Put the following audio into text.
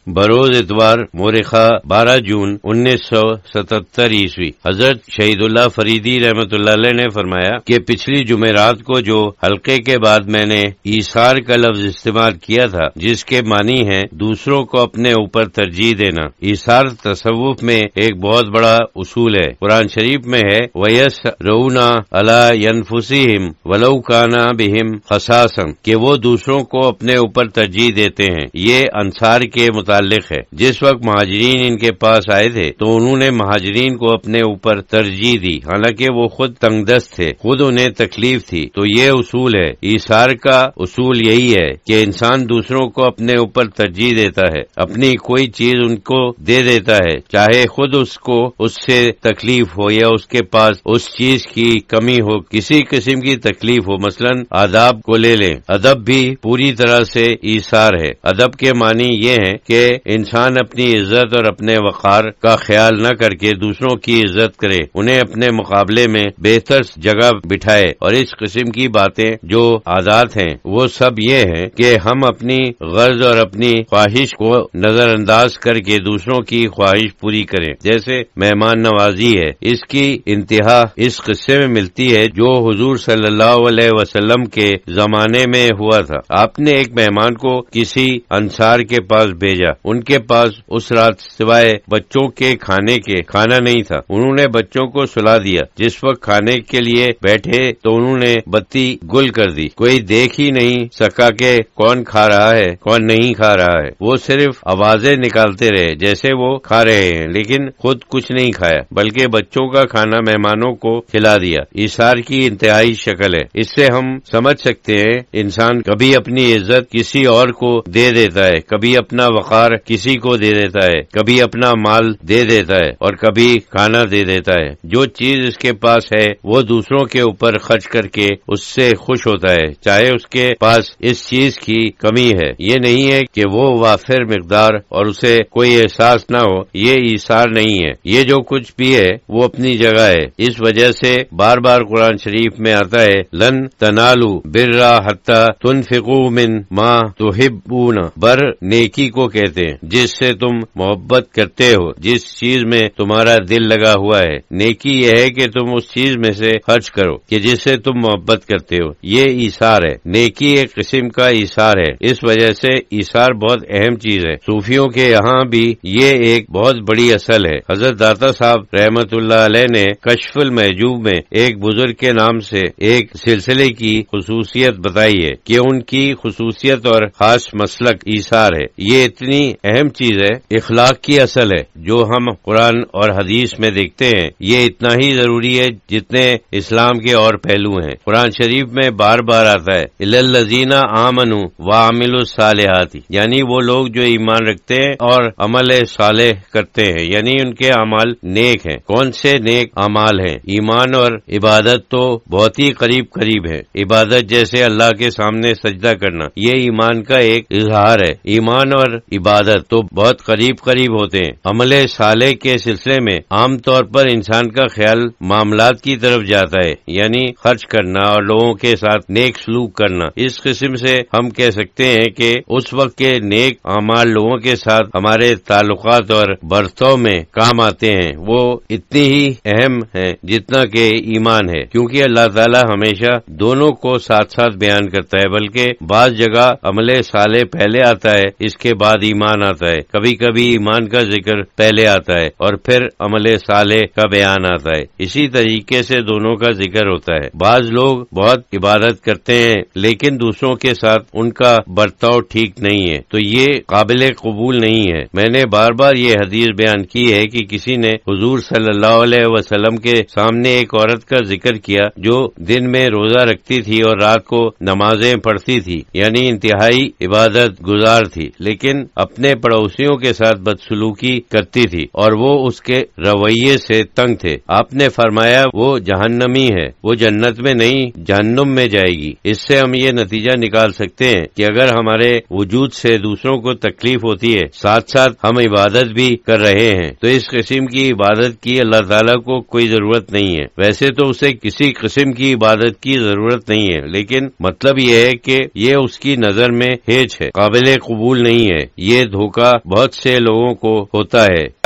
بروز اتوار مورخہ 12 جون 1977 عیسوی۔ حضرت شہید اللہ فریدی رحمت اللہ علیہ نے فرمایا کہ پچھلی جمعرات کو جو حلقے کے بعد میں نے ایثار کا لفظ استعمال کیا تھا، جس کے معنی ہے دوسروں کو اپنے اوپر ترجیح دینا۔ ایثار تصوف میں ایک بہت بڑا اصول ہے۔ قرآن شریف میں ہے وَيَسْرَوْنَ عَلَىٰ أَنفُسِهِمْ وَلَوْ كَانَ بِهِمْ خَصَاصَةٌ، کہ وہ دوسروں کو اپنے اوپر ترجیح دیتے ہیں۔ یہ انصار کے متعلق ہے۔ جس وقت مہاجرین ان کے پاس آئے تھے تو انہوں نے مہاجرین کو اپنے اوپر ترجیح دی، حالانکہ وہ خود تنگ دست تھے، خود انہیں تکلیف تھی۔ تو یہ اصول ہے، ایثار کا اصول یہی ہے کہ انسان دوسروں کو اپنے اوپر ترجیح دیتا ہے، اپنی کوئی چیز ان کو دے دیتا ہے، چاہے خود اس کو اس سے تکلیف ہو یا اس کے پاس اس چیز کی کمی ہو، کسی قسم کی تکلیف ہو۔ مثلا آداب کو لے لیں، ادب بھی پوری طرح سے ایثار ہے۔ ادب کے معنی یہ ہے کہ انسان اپنی عزت اور اپنے وقار کا خیال نہ کر کے دوسروں کی عزت کرے، انہیں اپنے مقابلے میں بہتر جگہ بٹھائے، اور اس قسم کی باتیں جو عادات ہیں وہ سب یہ ہیں کہ ہم اپنی غرض اور اپنی خواہش کو نظر انداز کر کے دوسروں کی خواہش پوری کریں۔ جیسے مہمان نوازی ہے، اس کی انتہا اس قصے میں ملتی ہے جو حضور صلی اللہ علیہ وسلم کے زمانے میں ہوا تھا۔ آپ نے ایک مہمان کو کسی انصار کے پاس بھیجا، ان کے پاس اس رات سوائے بچوں کے کھانا نہیں تھا۔ انہوں نے بچوں کو سلا دیا۔ جس وقت کھانے کے لیے بیٹھے تو انہوں نے بتی گل کر دی، کوئی دیکھ ہی نہیں سکا کہ کون کھا رہا ہے کون نہیں کھا رہا ہے۔ وہ صرف آوازیں نکالتے رہے جیسے وہ کھا رہے ہیں، لیکن خود کچھ نہیں کھایا، بلکہ بچوں کا کھانا مہمانوں کو کھلا دیا۔ ایثار کی انتہائی شکل ہے۔ اس سے ہم سمجھ سکتے ہیں انسان کبھی اپنی عزت کسی اور کو دے دیتا ہے، کبھی اپنا وقار کسی کو دے دیتا ہے، کبھی اپنا مال دے دیتا ہے، اور کبھی کھانا دے دیتا ہے۔ جو چیز اس کے پاس ہے وہ دوسروں کے اوپر خرچ کر کے اس سے خوش ہوتا ہے، چاہے اس کے پاس اس چیز کی کمی ہے۔ یہ نہیں ہے کہ وہ وافر مقدار اور اسے کوئی احساس نہ ہو، یہ ایثار نہیں ہے۔ یہ جو کچھ بھی ہے وہ اپنی جگہ ہے۔ اس وجہ سے بار بار قرآن شریف میں آتا ہے لن تنالوا البر حتی تنفقوا مما تحبون، بر نیکی کو کہتے ہیں جس سے تم محبت کرتے ہو، جس چیز میں تمہارا دل لگا ہوا ہے۔ نیکی یہ ہے کہ تم اس چیز میں سے خرچ کرو کہ جس سے تم محبت کرتے ہو۔ یہ ایثار ہے۔ نیکی ایک قسم کا ایثار ہے۔ اس وجہ سے ایثار بہت اہم چیز ہے۔ صوفیوں کے یہاں بھی یہ ایک بہت بڑی اصل ہے۔ حضرت داتا صاحب رحمت اللہ علیہ نے کشف المحجوب میں ایک بزرگ کے نام سے ایک سلسلے کی خصوصیت بتائی ہے کہ ان کی خصوصیت اور خاص مسلک ایثار ہے۔ یہ اتنی اہم چیز ہے، اخلاق کی اصل ہے، جو ہم قرآن اور حدیث میں دیکھتے ہیں۔ یہ اتنا ہی ضروری ہے جتنے اسلام کے اور پہلو ہیں۔ قرآن شریف میں بار بار آتا ہے اِلَى الَّذِينَ آمَنُوا وَعَمِلُوا الصَّالِحَاتِ، یعنی وہ لوگ جو ایمان رکھتے ہیں اور عمل صالح کرتے ہیں، یعنی ان کے اعمال نیک ہیں۔ کون سے نیک اعمال ہیں؟ ایمان اور عبادت تو بہت ہی قریب ہے۔ عبادت جیسے اللہ کے سامنے سجدہ کرنا، یہ ایمان کا ایک اظہار ہے۔ ایمان اور عبادت تو بہت قریب ہوتے ہیں۔ عمل صالح کے سلسلے میں عام طور پر انسان کا خیال معاملات کی طرف جاتا ہے، یعنی خرچ کرنا اور لوگوں کے ساتھ نیک سلوک کرنا۔ اس قسم سے ہم کہہ سکتے ہیں کہ اس وقت کے نیک اعمال لوگوں کے ساتھ ہمارے تعلقات اور برتاؤ میں کام آتے ہیں، وہ اتنی ہی اہم ہیں جتنا کہ ایمان ہے، کیونکہ اللہ تعالی ہمیشہ دونوں کو ساتھ ساتھ بیان کرتا ہے، بلکہ بعض جگہ عمل صالح پہلے آتا ہے، اس کے بعد ایمان آتا ہے، کبھی کبھی ایمان کا ذکر پہلے آتا ہے اور پھر عمل صالح کا بیان آتا ہے۔ اسی طریقے سے دونوں کا ذکر ہوتا ہے۔ بعض لوگ بہت عبادت کرتے ہیں لیکن دوسروں کے ساتھ ان کا برتاؤ ٹھیک نہیں ہے، تو یہ قابل قبول نہیں ہے۔ میں نے بار بار یہ حدیث بیان کی ہے کہ کسی نے حضور صلی اللہ علیہ وسلم کے سامنے ایک عورت کا ذکر کیا جو دن میں روزہ رکھتی تھی اور رات کو نمازیں پڑھتی تھی، یعنی انتہائی عبادت گزار تھی، لیکن اپنے پڑوسیوں کے ساتھ بدسلوکی کرتی تھی اور وہ اس کے رویے سے تنگ تھے۔ آپ نے فرمایا وہ جہنمی ہے، وہ جنت میں نہیں جہنم میں جائے گی۔ اس سے ہم یہ نتیجہ نکال سکتے ہیں کہ اگر ہمارے وجود سے دوسروں کو تکلیف ہوتی ہے، ساتھ ساتھ ہم عبادت بھی کر رہے ہیں، تو اس قسم کی عبادت کی اللہ تعالیٰ کو کوئی ضرورت نہیں ہے۔ ویسے تو اسے کسی قسم کی عبادت کی ضرورت نہیں ہے، لیکن مطلب یہ ہے کہ یہ اس کی نظر میں ہیچ ہے، قابل قبول نہیں ہے۔ یہ دھوکہ بہت سے لوگوں کو ہوتا ہے۔